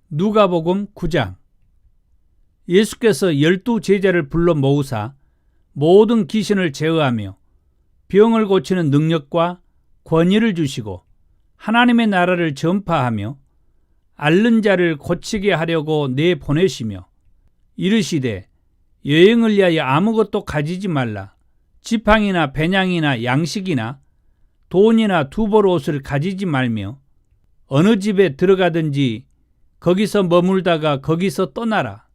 누가복음 9장. 예수께서 12 제자를 불러 모으사 모든 귀신을 제어하며 병을 고치는 능력과 권위를 주시고 하나님의 나라를 전파하며 앓는 자를 고치게 하려고 내보내시며 이르시되 여행을 위하여 아무것도 가지지 말라. 지팡이나 배낭이나 양식이나 돈이나 두벌 옷을 가지지 말며 어느 집에 들어가든지 거기서 머물다가 거기서 떠나라.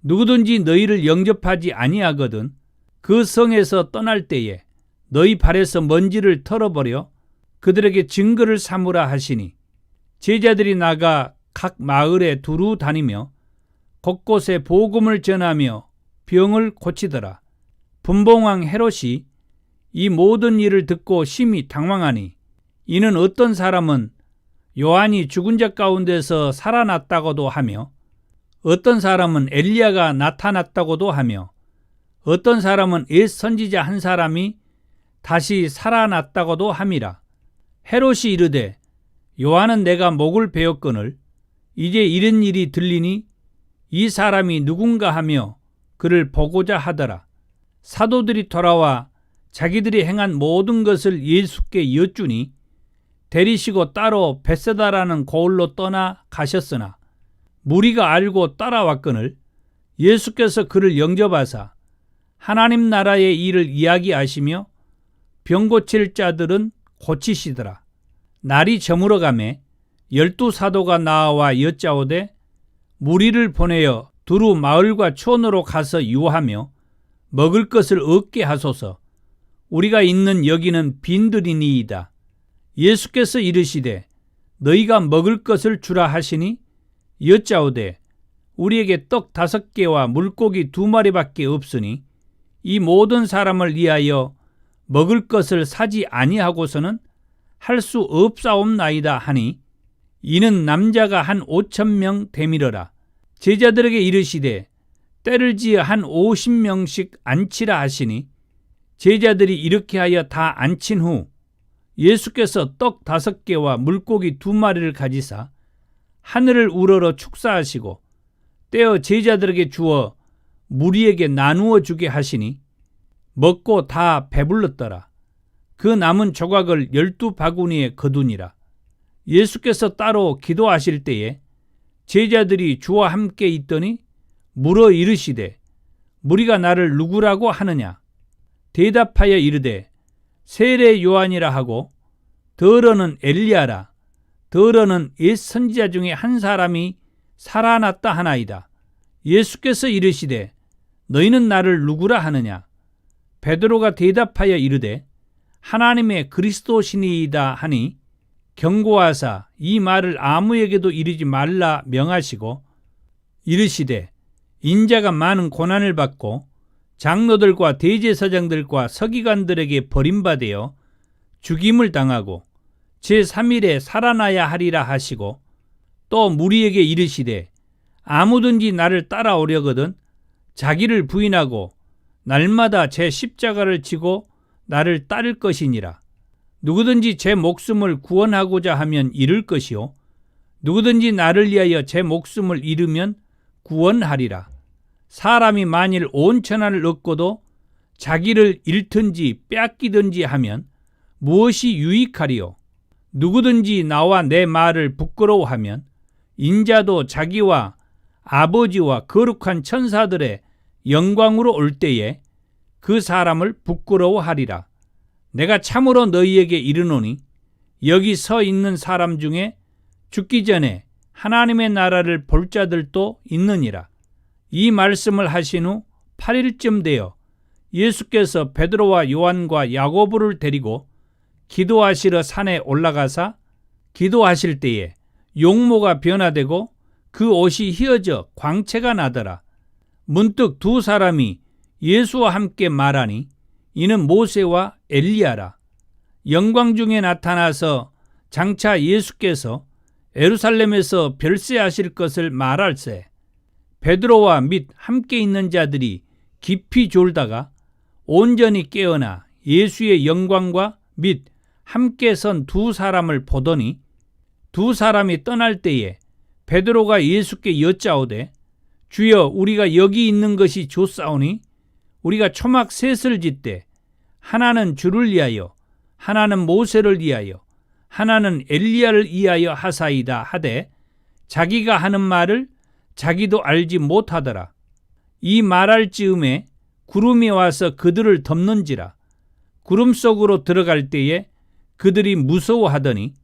누구든지 너희를 영접하지 아니하거든 그 성에서 떠날 때에 너희 발에서 먼지를 털어버려 그들에게 증거를 삼으라 하시니, 제자들이 나가 각 마을에 두루 다니며 곳곳에 복음을 전하며 병을 고치더라. 분봉왕 헤롯이 이 모든 일을 듣고 심히 당황하니, 이는 어떤 사람은 요한이 죽은 자 가운데서 살아났다고도 하며 어떤 사람은 엘리야가 나타났다고도 하며 어떤 사람은 옛 선지자 한 사람이 다시 살아났다고도 함이라. 헤롯이 이르되 요한은 내가 목을 베었거늘 이제 이런 일이 들리니 이 사람이 누군가 하며 그를 보고자 하더라. 사도들이 돌아와 자기들이 행한 모든 것을 예수께 여쭈니 데리시고 따로 벳세다라는 고을로 떠나 가셨으나 무리가 알고 따라왔거늘 예수께서 그를 영접하사 하나님 나라의 일을 이야기하시며 병 고칠 자들은 고치시더라. 날이 저물어가매 12 사도가 나와 여짜오되 무리를 보내어 두루 마을과 촌으로 가서 유하며 먹을 것을 얻게 하소서. 우리가 있는 여기는 빈들이니이다. 예수께서 이르시되 너희가 먹을 것을 주라 하시니 여짜오되 우리에게 떡 5개와 물고기 2마리밖에 없으니 이 모든 사람을 위하여 먹을 것을 사지 아니하고서는 할 수 없사옵나이다 하니, 이는 남자가 한 5,000명 되밀어라. 제자들에게 이르시되 때를 지어 한 50명씩 앉히라 하시니 제자들이 이렇게 하여 다 앉힌 후 예수께서 떡 5개와 물고기 2마리를 가지사 하늘을 우러러 축사하시고 떼어 제자들에게 주어 무리에게 나누어 주게 하시니 먹고 다 배불렀더라. 그 남은 조각을 12 바구니에 거두니라. 예수께서 따로 기도하실 때에 제자들이 주와 함께 있더니 물어 이르시되 무리가 나를 누구라고 하느냐? 대답하여 이르되 세례 요한이라 하고 더러는 엘리야라. 더러는 옛 선지자 중에 한 사람이 살아났다 하나이다. 예수께서 이르시되 너희는 나를 누구라 하느냐? 베드로가 대답하여 이르되 하나님의 그리스도시니이다 하니 경고하사 이 말을 아무에게도 이르지 말라 명하시고 이르시되 인자가 많은 고난을 받고 장로들과 대제사장들과 서기관들에게 버림받아 죽임을 당하고 제3일에 살아나야 하리라 하시고 또 무리에게 이르시되 아무든지 나를 따라오려거든 자기를 부인하고 날마다 제 십자가를 지고 나를 따를 것이니라. 누구든지 제 목숨을 구원하고자 하면 잃을 것이요 누구든지 나를 위하여 제 목숨을 잃으면 구원하리라. 사람이 만일 온 천하를 얻고도 자기를 잃든지 빼앗기든지 하면 무엇이 유익하리요? 누구든지 나와 내 말을 부끄러워하면 인자도 자기와 아버지와 거룩한 천사들의 영광으로 올 때에 그 사람을 부끄러워하리라. 내가 참으로 너희에게 이르노니 여기 서 있는 사람 중에 죽기 전에 하나님의 나라를 볼 자들도 있느니라. 이 말씀을 하신 후 8일쯤 되어 예수께서 베드로와 요한과 야고보를 데리고 기도하시러 산에 올라가사 기도하실 때에 용모가 변화되고 그 옷이 휘어져 광채가 나더라. 문득 2 사람이 예수와 함께 말하니 이는 모세와 엘리야라. 영광 중에 나타나서 장차 예수께서 예루살렘에서 별세하실 것을 말할세. 베드로와 및 함께 있는 자들이 깊이 졸다가 온전히 깨어나 예수의 영광과 및 함께 선 2 사람을 보더니 2 사람이 떠날 때에 베드로가 예수께 여짜오되 주여 우리가 여기 있는 것이 좋사오니 우리가 초막 셋을 짓되 하나는 주를 위하여 하나는 모세를 위하여 하나는 엘리야를 위하여 하사이다 하되 자기가 하는 말을 자기도 알지 못하더라. 이 말할 즈음에 구름이 와서 그들을 덮는지라. 구름 속으로 들어갈 때에 그들이 무서워하더니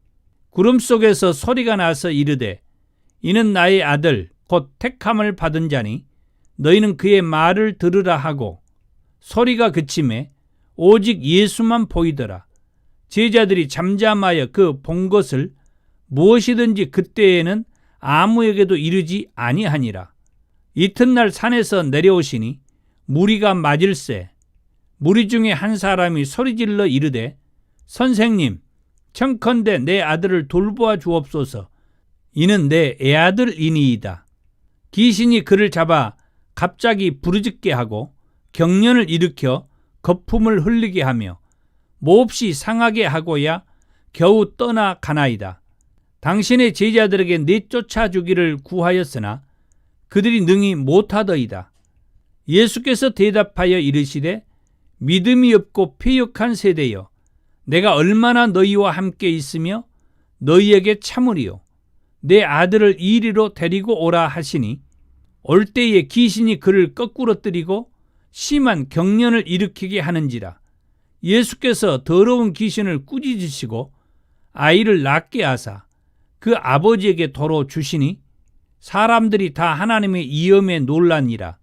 구름 속에서 소리가 나서 이르되 이는 나의 아들 곧 택함을 받은 자니 너희는 그의 말을 들으라 하고 소리가 그침에 오직 예수만 보이더라. 제자들이 잠잠하여 그 본 것을 무엇이든지 그때에는 아무에게도 이르지 아니하니라. 이튿날 산에서 내려오시니 무리가 맞을세. 무리 중에 한 사람이 소리질러 이르되 선생님 청컨대 내 아들을 돌보아 주옵소서. 이는 내 애아들이니이다. 귀신이 그를 잡아 갑자기 부르짖게 하고 경련을 일으켜 거품을 흘리게 하며 몹시 상하게 하고야 겨우 떠나가나이다. 당신의 제자들에게 내쫓아 주기를 구하였으나 그들이 능히 못하더이다. 예수께서 대답하여 이르시되 믿음이 없고 패역한 세대여 내가 얼마나 너희와 함께 있으며 너희에게 참으리요. 내 아들을 이리로 데리고 오라 하시니 올 때에 귀신이 그를 거꾸러뜨리고 심한 경련을 일으키게 하는지라. 예수께서 더러운 귀신을 꾸짖으시고 아이를 낫게 하사 그 아버지에게 도로 주시니 사람들이 다 하나님의 이엄에 놀라니라.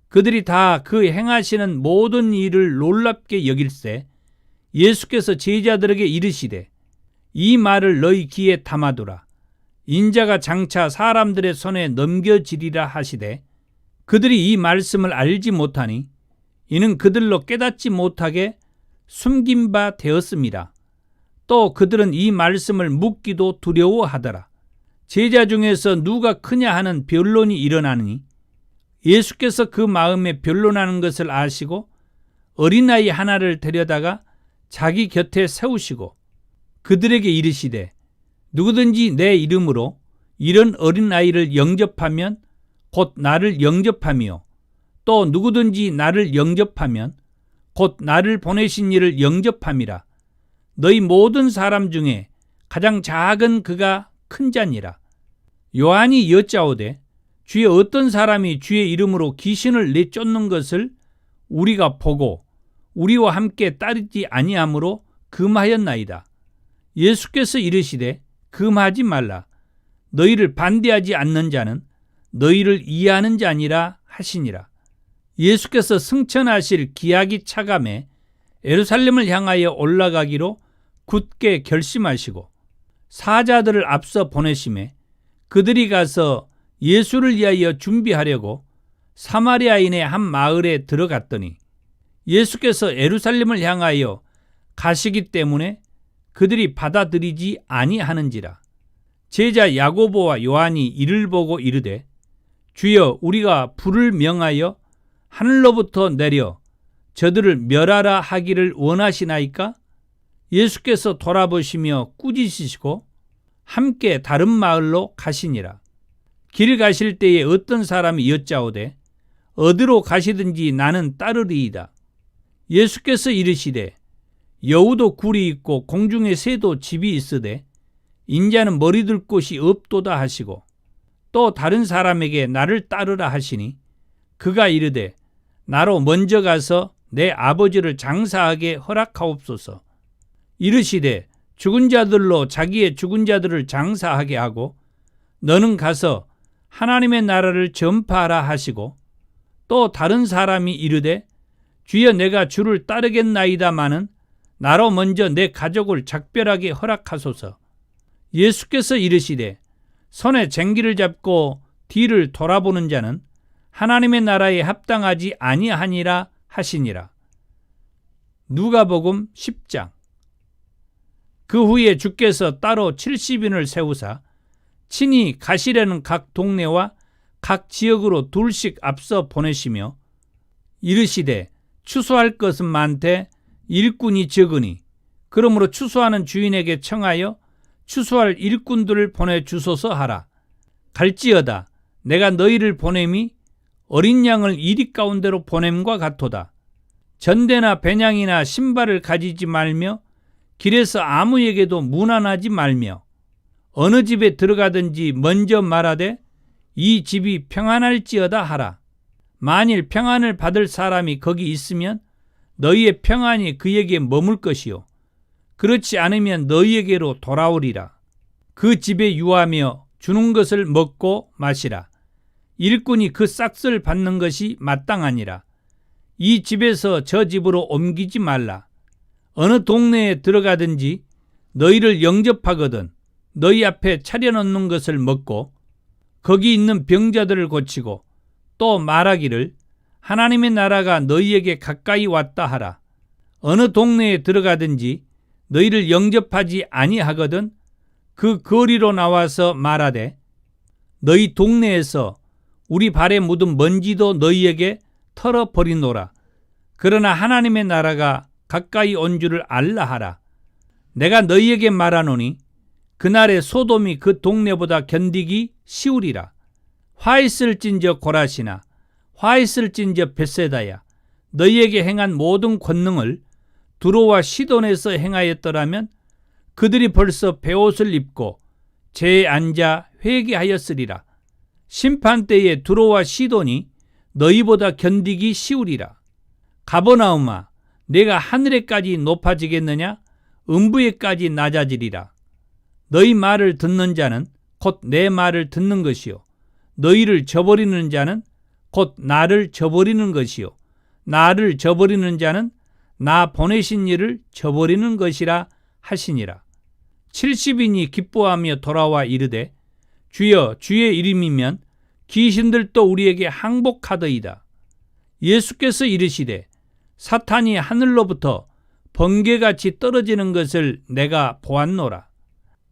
그들이 다 그 행하시는 모든 일을 놀랍게 여길세 예수께서 제자들에게 이르시되 이 말을 너희 귀에 담아두라. 인자가 장차 사람들의 손에 넘겨지리라 하시되 그들이 이 말씀을 알지 못하니 이는 그들로 깨닫지 못하게 숨긴 바 되었습니다. 또 그들은 이 말씀을 묻기도 두려워하더라. 제자 중에서 누가 크냐 하는 변론이 일어나니 예수께서 그 마음에 변론하는 것을 아시고 어린아이 하나를 데려다가 자기 곁에 세우시고 그들에게 이르시되 누구든지 내 이름으로 이런 어린아이를 영접하면 곧 나를 영접하며 또 누구든지 나를 영접하면 곧 나를 보내신 이를 영접함이라. 너희 모든 사람 중에 가장 작은 그가 큰 자니라. 요한이 여짜오되 주의 어떤 사람이 주의 이름으로 귀신을 내쫓는 것을 우리가 보고 우리와 함께 따르지 아니하므로 금하였나이다. 예수께서 이르시되 금하지 말라. 너희를 반대하지 않는 자는 너희를 이해하는 자니라 하시니라. 예수께서 승천하실 기약이 차감해 예루살렘을 향하여 올라가기로 굳게 결심하시고 사자들을 앞서 보내심에 그들이 가서 예수를 위하여 준비하려고 사마리아인의 한 마을에 들어갔더니 예수께서 예루살렘을 향하여 가시기 때문에 그들이 받아들이지 아니하는지라. 제자 야고보와 요한이 이를 보고 이르되 주여 우리가 불을 명하여 하늘로부터 내려 저들을 멸하라 하기를 원하시나이까? 예수께서 돌아보시며 꾸짖으시고 함께 다른 마을로 가시니라. 길 가실 때에 어떤 사람이 여짜오되 어디로 가시든지 나는 따르리이다. 예수께서 이르시되 여우도 굴이 있고 공중에 새도 집이 있으되 인자는 머리둘 곳이 없도다 하시고 또 다른 사람에게 나를 따르라 하시니 그가 이르되 나로 먼저 가서 내 아버지를 장사하게 허락하옵소서. 이르시되 죽은 자들로 자기의 죽은 자들을 장사하게 하고 너는 가서 하나님의 나라를 전파하라 하시고 또 다른 사람이 이르되 주여 내가 주를 따르겠나이다마는 나로 먼저 내 가족을 작별하게 허락하소서. 예수께서 이르시되 손에 쟁기를 잡고 뒤를 돌아보는 자는 하나님의 나라에 합당하지 아니하니라 하시니라. 누가복음 10장. 그 후에 주께서 따로 70인을 세우사 친히 가시려는 각 동네와 각 지역으로 둘씩 앞서 보내시며 이르시되 추수할 것은 많되 일꾼이 적으니 그러므로 추수하는 주인에게 청하여 추수할 일꾼들을 보내주소서 하라. 갈지어다. 내가 너희를 보냄이 어린 양을 이리 가운데로 보냄과 같도다. 전대나 배냥이나 신발을 가지지 말며 길에서 아무에게도 문안하지 말며 어느 집에 들어가든지 먼저 말하되 이 집이 평안할지어다 하라. 만일 평안을 받을 사람이 거기 있으면 너희의 평안이 그에게 머물 것이요 그렇지 않으면 너희에게로 돌아오리라. 그 집에 유하며 주는 것을 먹고 마시라. 일꾼이 그 싹을 받는 것이 마땅하니라. 이 집에서 저 집으로 옮기지 말라. 어느 동네에 들어가든지 너희를 영접하거든 너희 앞에 차려놓는 것을 먹고 거기 있는 병자들을 고치고 또 말하기를 하나님의 나라가 너희에게 가까이 왔다 하라. 어느 동네에 들어가든지 너희를 영접하지 아니하거든 그 거리로 나와서 말하되 너희 동네에서 우리 발에 묻은 먼지도 너희에게 털어버리노라. 그러나 하나님의 나라가 가까이 온 줄을 알라 하라. 내가 너희에게 말하노니 그날에 소돔이 그 동네보다 견디기 쉬우리라. 화 있을진저 고라시나 화 있을진저 벳세다야. 너희에게 행한 모든 권능을 두로와 시돈에서 행하였더라면 그들이 벌써 베옷을 입고 재에 앉아 회개하였으리라. 심판때에 두로와 시돈이 너희보다 견디기 쉬우리라. 가버나움아 내가 하늘에까지 높아지겠느냐 음부에까지 낮아지리라. 너희 말을 듣는 자는 곧 내 말을 듣는 것이요 너희를 저버리는 자는 곧 나를 저버리는 것이요 나를 저버리는 자는 나 보내신 이를 저버리는 것이라 하시니라. 70인이 기뻐하며 돌아와 이르되 주여 주의 이름이면 귀신들도 우리에게 항복하더이다. 예수께서 이르시되 사탄이 하늘로부터 번개같이 떨어지는 것을 내가 보았노라.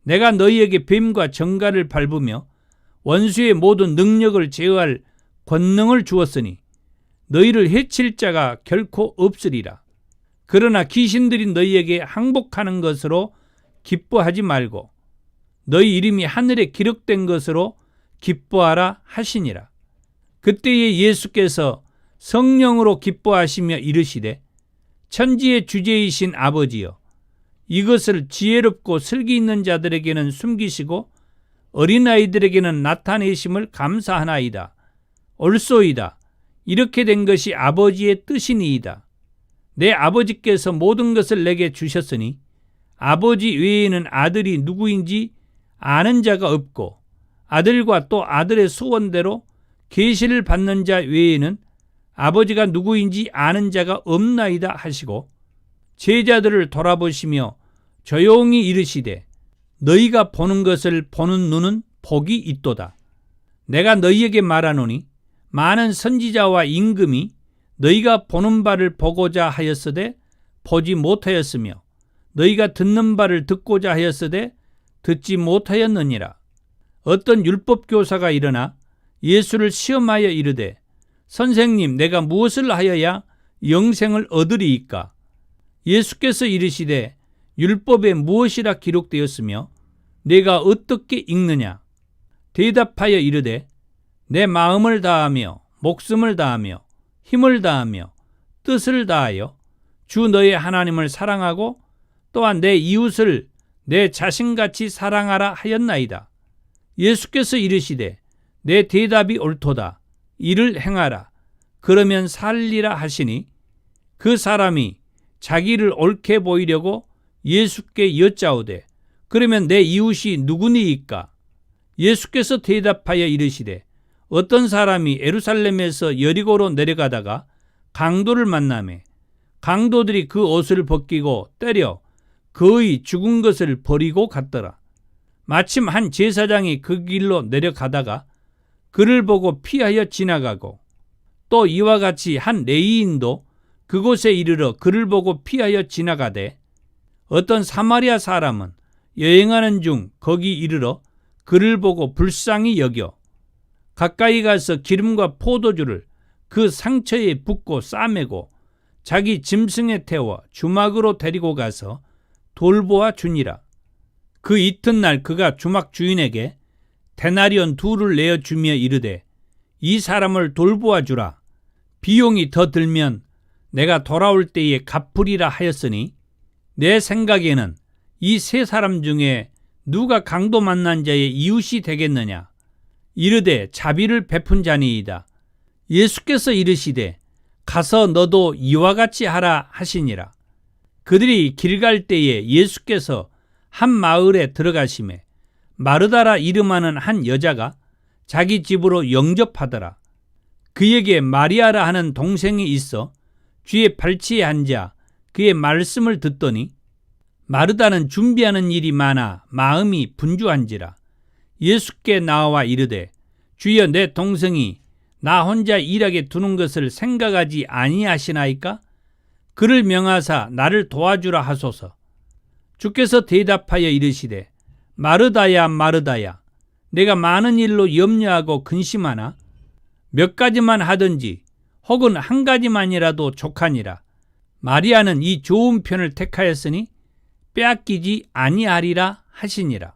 내가 너희에게 뱀과 정갈을 밟으며 원수의 모든 능력을 제어할 권능을 주었으니 너희를 해칠 자가 결코 없으리라. 그러나 귀신들이 너희에게 항복하는 것으로 기뻐하지 말고 너희 이름이 하늘에 기록된 것으로 기뻐하라 하시니라. 그때에 예수께서 성령으로 기뻐하시며 이르시되 천지의 주제이신 아버지여 이것을 지혜롭고 슬기 있는 자들에게는 숨기시고 어린아이들에게는 나타내심을 감사하나이다. 옳소이다. 이렇게 된 것이 아버지의 뜻이니이다. 내 아버지께서 모든 것을 내게 주셨으니 아버지 외에는 아들이 누구인지 아는 자가 없고 아들과 또 아들의 소원대로 계시를 받는 자 외에는 아버지가 누구인지 아는 자가 없나이다 하시고 제자들을 돌아보시며 조용히 이르시되 너희가 보는 것을 보는 눈은 복이 있도다. 내가 너희에게 말하노니 많은 선지자와 임금이 너희가 보는 바를 보고자 하였으되 보지 못하였으며 너희가 듣는 바를 듣고자 하였으되 듣지 못하였느니라. 어떤 율법교사가 일어나 예수를 시험하여 이르되 선생님 내가 무엇을 하여야 영생을 얻으리이까? 예수께서 이르시되 율법에 무엇이라 기록되었으며 내가 어떻게 읽느냐? 대답하여 이르되 내 마음을 다하며 목숨을 다하며 힘을 다하며 뜻을 다하여 주 너의 하나님을 사랑하고 또한 내 이웃을 내 자신같이 사랑하라 하였나이다. 예수께서 이르시되 내 대답이 옳도다. 이를 행하라. 그러면 살리라 하시니 그 사람이 자기를 옳게 보이려고 예수께 여짜오되 그러면 내 이웃이 누구니이까? 예수께서 대답하여 이르시되 어떤 사람이 예루살렘에서 여리고로 내려가다가 강도를 만나매 강도들이 그 옷을 벗기고 때려 거의 죽은 것을 버리고 갔더라. 마침 한 제사장이 그 길로 내려가다가 그를 보고 피하여 지나가고 또 이와 같이 한 레위인도 그곳에 이르러 그를 보고 피하여 지나가되 어떤 사마리아 사람은 여행하는 중 거기 이르러 그를 보고 불쌍히 여겨 가까이 가서 기름과 포도주를 그 상처에 붓고 싸매고 자기 짐승에 태워 주막으로 데리고 가서 돌보아 주니라. 그 이튿날 그가 주막 주인에게 데나리온 2를 내어 주며 이르되 이 사람을 돌보아 주라. 비용이 더 들면 내가 돌아올 때에 갚으리라 하였으니 내 생각에는 이 세 사람 중에 누가 강도 만난 자의 이웃이 되겠느냐. 이르되 자비를 베푼 자니이다. 예수께서 이르시되 가서 너도 이와 같이 하라 하시니라. 그들이 길 갈 때에 예수께서 한 마을에 들어가시매 마르다라 이름하는 한 여자가 자기 집으로 영접하더라. 그에게 마리아라 하는 동생이 있어 주의 발치에 앉아 그의 말씀을 듣더니 마르다는 준비하는 일이 많아 마음이 분주한지라. 예수께 나와 이르되 주여 내 동생이 나 혼자 일하게 두는 것을 생각하지 아니하시나이까? 그를 명하사 나를 도와주라 하소서. 주께서 대답하여 이르시되 마르다야 마르다야 내가 많은 일로 염려하고 근심하나 몇 가지만 하든지 혹은 한 가지만이라도 족하니라. 마리아는 이 좋은 편을 택하였으니 빼앗기지 아니하리라 하시니라.